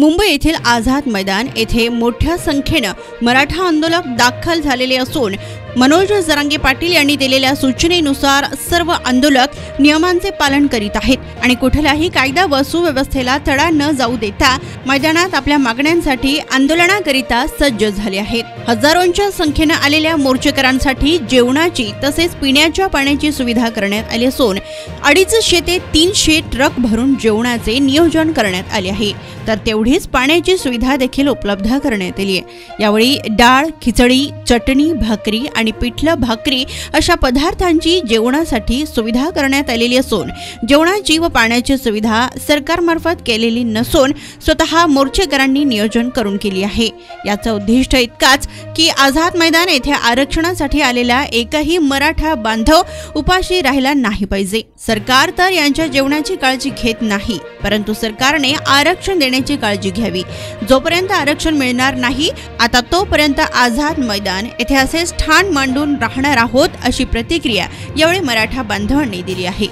मुंबई येथील आझाद मैदान येथे मोठ्या संख्येने मराठा आंदोलक दाखल झालेले असून मनोज जरांगे पाटील यांनी दिलेल्या सूचनेनुसार सर्व आंदोलक नियमांचे पालन करीत आहेत आणि कुठल्याही कायदा व सुव्यवस्थेला तडा न जाऊ देता मैदानात आपल्या मागण्यांसाठी आंदोलनाकरिता सज्ज झाले आहेत। हजारोंच्या संख्येने आलेल्या मोर्चेकरांसाठी जेवणाची तसेच पिण्याच्या पाण्याची सुविधा करण्यात आली असून 250 ते 300 ट्रक भरून जेवणाचे नियोजन करण्यात आले आहे, तर तेवढीच पाण्याची सुविधा देखील उपलब्ध करण्यात आली आहे। यावेळी डाळ, खिचडी, चटणी, भाकरी आणि पिठलं भाकरी अशा पदार्थांची जेवणासाठी सुविधा करण्यात आलेली असून जेवणाची व पाण्याची सुविधा सरकारमार्फत केलेली नसून स्वतः मोर्चेकरांनी नियोजन करून केली आहे। याचं उद्दिष्ट इतकाच की आझाद मैदान येथे आरक्षणासाठी आलेला एकही मराठा बांधव उपाशी राहिला नाही पाहिजे। सरकार तर यांच्या जेवणाची काळजी घेत नाही, परंतु सरकारने आरक्षण देण्याची काळजी घ्यावी। जोपर्यंत आरक्षण मिळणार नाही आता तोपर्यंत आझाद मैदान येथे असेच ठाण मांडून राहणार आहोत, अशी प्रतिक्रिया यावेळी मराठा बांधवांनी दिली आहे।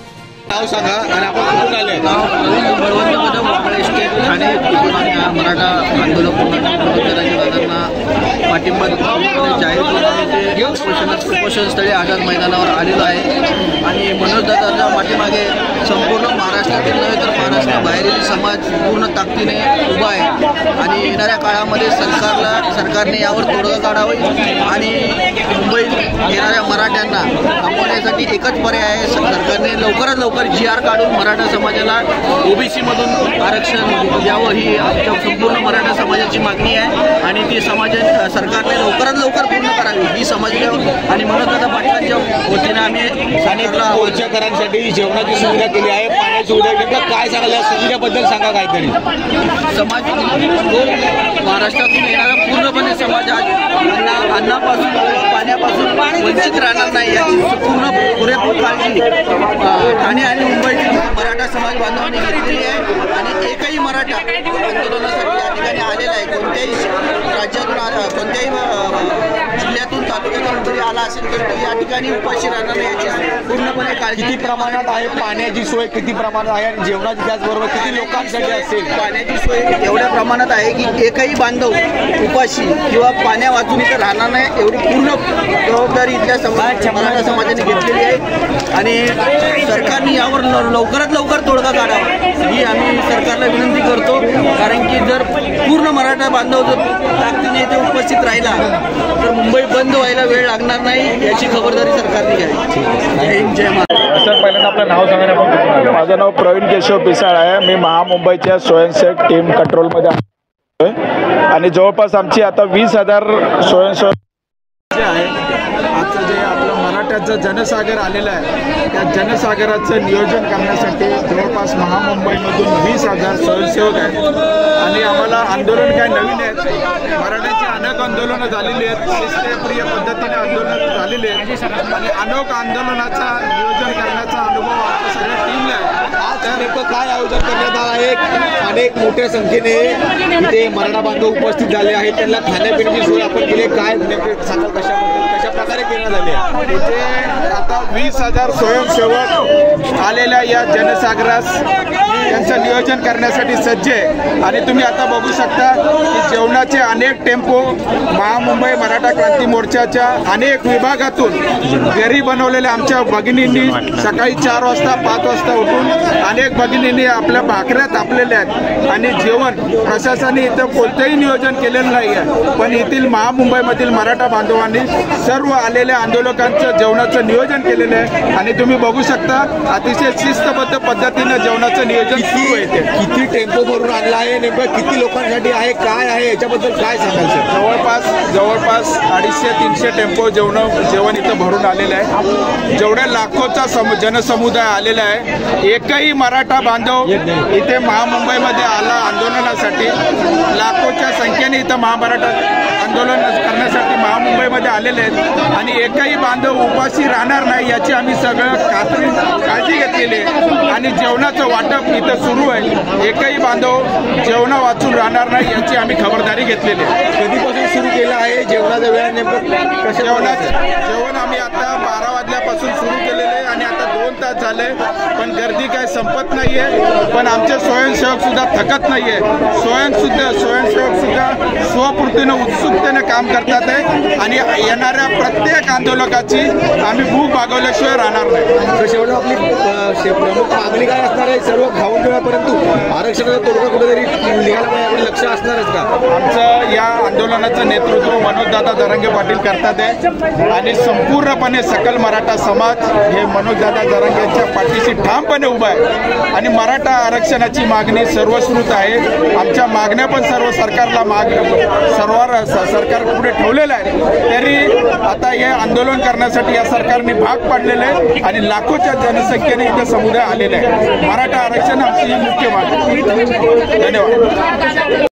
नाव सांगा आणि आपण कुठून आले? बळवंत कदम मोकळे स्टेट ठाणे मराठा आंदोलक दादांना पाठिंबा जाहीर उपोषणस्थळी आझाद मैदानावर आलेलो आहे आणि मनोज दादांच्या पाठीमागे संपूर्ण महाराष्ट्रातील नव्हे तर महाराष्ट्राबाहेरील समाज पूर्ण ताकदीने उभा आहे आणि येणाऱ्या काळामध्ये सरकारने यावर तोडगा काढावे आणि मुंबईत येणाऱ्या मराठ्यांना थांबवण्यासाठी एकच पर्याय आहे, सरकारने लवकरात लवकर GR काढून मराठा समाजाला OBC मधून आरक्षण द्यावं ही आमच्या संपूर्ण मराठा समाजाची मागणी आहे आणि ती सरकारने लवकरात लवकर पूर्ण करावी ही समाजाच्या आणि मनोज दादा पाटलांच्या वतीने आम्ही स्थानिक मोर्चेकरांसाठी जेवणाची सुविधा केली आहे, पाण्याची सुविधा काय सांगाल या सुविधेबद्दल सांगा काहीतरी। समाज महाराष्ट्रातून येणारा पूर्णपणे समाज आज अन्नापासून पाण्यापासून वंचित राहणार नाही याची पूर्ण पुरेपूर काळजी ठाणे आणि मुंबईतील मराठा समाज बांधवांनी घेतलेली आहे आणि एकही मराठा आंदोलनासाठी या ठिकाणी आलेला आहे। कोणत्याही राज्यातून कोणत्याही जिल्ह्यातून तालुक्यातून जरी आला असेल तर या ठिकाणी उपाशी राहणार नाही याची पूर्णपणे काळजी। किती प्रमाणात आहे पाण्याची सोय, किती प्रमाणात आहे आणि जेवणाची त्याचबरोबर किती लोकांसाठी असेल? पाण्याची सोय एवढ्या प्रमाणात आहे की एकही बांधव उपाशी किंवा पाण्या वाचून इथं राहणार नाही एवढी पूर्ण जबाबदारी इथल्या मराठा समाजाने घेतलेली आहे आणि सरकारने यावर लवकरात लवकर तोडगा काढावा ही आम्ही सरकारला विनंती करतो, कारण की जर पूर्ण मराठा बांधव जर ताकदीने इथे उपस्थित राहिला तर मुंबई बंद व्हायला वेळ लागणार नाही याची खबरदारी सरकारने घ्यावी। जय हिंद, जय महाराष्ट्र। सर, पहिल्यांदा आपलं नाव सांगा। माझं नाव प्रवीण केशव पिसाळ आहे, मी महामुंबईच्या स्वयंसेवक टीम कंट्रोलमध्ये आहे आणि जवळपास आमची आता 20,000 स्वयंसेवक आहे। आजचं जे आपलं मराठ्याचं जनसागर आलेलं आहे त्या जनसागराचं नियोजन करण्यासाठी जवळपास महामुंबईमधून 20,000 स्वयंसेवक आहेत आणि आम्हाला आंदोलन काय नवीन आहेत, मराठ्यांची अनेक आंदोलनं झालेली आहेत, शिस्तप्रिय पद्धतीने आंदोलन झालेली आहेत आणि अनेक आंदोलनाचा नियोजन करण्याचा अनुभव आमच्या सगळ्या टीमला आहे। आज नेमकं काय आयोजन करण्यात आलं आहे? अनेक मोठ्या संख्येने इथे मराठा बांधव उपस्थित झाले आहेत, त्यांना खाण्यापिण्याची सोय आपण केली, काय नेमकं सांगाल कशा प्रकारे करण्यात आले आहे? इथे आता 20,000 स्वयंसेवक आलेल्या या जनसागरास यांचं नियोजन करण्यासाठी सज्ज आहे आणि तुम्ही आता बघू शकता की जेवणाचे अनेक टेम्पो महामुंबई मराठा क्रांती मोर्चाच्या अनेक विभागातून घरी बनवलेल्या आमच्या भगिनींनी सकाळी 4 वाजता 5 वाजता उठून अनेक भगिनींनी आपल्या भाकऱ्या तापलेल्या आहेत आणि जेवण प्रशासनाने इथं कोणतंही नियोजन केलेलं नाही आहे, पण येथील महामुंबईमधील मराठा बांधवांनी सर्व आलेल्या आंदोलकांचं जेवणाचं नियोजन केलेलं आहे आणि तुम्ही बघू शकता अतिशय शिस्तबद्ध पद्धतीनं जेवणाचं नियोजन सुरू आहे। किती टेम्पो भरून आणला आहे, नेमकं किती लोकांसाठी आहे, काय आहे याच्याबद्दल काय सांगाल सर? जवळपास 250-300 टेम्पो जेवण इथं भरून आलेलं आहे। जेवढ्या लाखोचा जनसमुदाय आलेला आहे, एकही मराठा बांधव इथे महामुंबईमध्ये आला आंदोलनासाठी, लाखोच्या संख्येने इथं महामराठा आंदोलन करण्यासाठी महामुंबईमध्ये आलेले आहेत आणि एकही बांधव उपाशी राहणार नाही याची आम्ही सगळं काळजी घेतलेली आहे आणि जेवणाचं वाटप इथं सुरू आहे। एकही बांधव जेवण वाचून राहणार नाही याची आम्ही खबरदारी घेतलेली आहे। कधीपासून सुरू केलं आहे जेवणाचा वेळ नेमकं जेवण आम्ही आता 12 वाजल्यापासून सुरू केलेले आहे आणि आता 2 तास झाले पण गर्दी काय संपत नाहीये. पण आमचे स्वयंसेवक सुद्धा थकत नाहीये. स्वयंसेवक सुद्धा स्वपूर्तीने उत्सुकतेने काम करतात आहे आणि येणाऱ्या प्रत्येक आंदोलकाची आम्ही भूक भागवल्याशिवाय राहणार नाही. शेवटी आपली प्रमुख मागणी काय असणार आहे? सर्व खाऊन पिळा, परंतु आरक्षणाचा तोडगा कुठेतरी निघाला पाहिजे, आपण लक्ष असणारच का? आमचं या आंदोलनाचं नेतृत्व मनोजदादा जरांगे पाटील करतात आहे आणि संपूर्णपणे सकल मराठा समाज हे मनोजदादा जरांगे यांच्या पाठीशी ठामपणे उभा आहे आणि मराठा आरक्षणाची मागणी सर्वश्रुत आहे. आमच्या मागण्या पण सर्व सरकारला सरकार पुढे ठेवलेलं आहे. तरी आता हे आंदोलन करण्यासाठी या सरकारने भाग पाडलेलं आहे आणि लाखोच्या जनसंख्येने इथे समुदाय आलेला आहे. मराठा आरक्षण आमची ही मुख्य मागणी. धन्यवाद.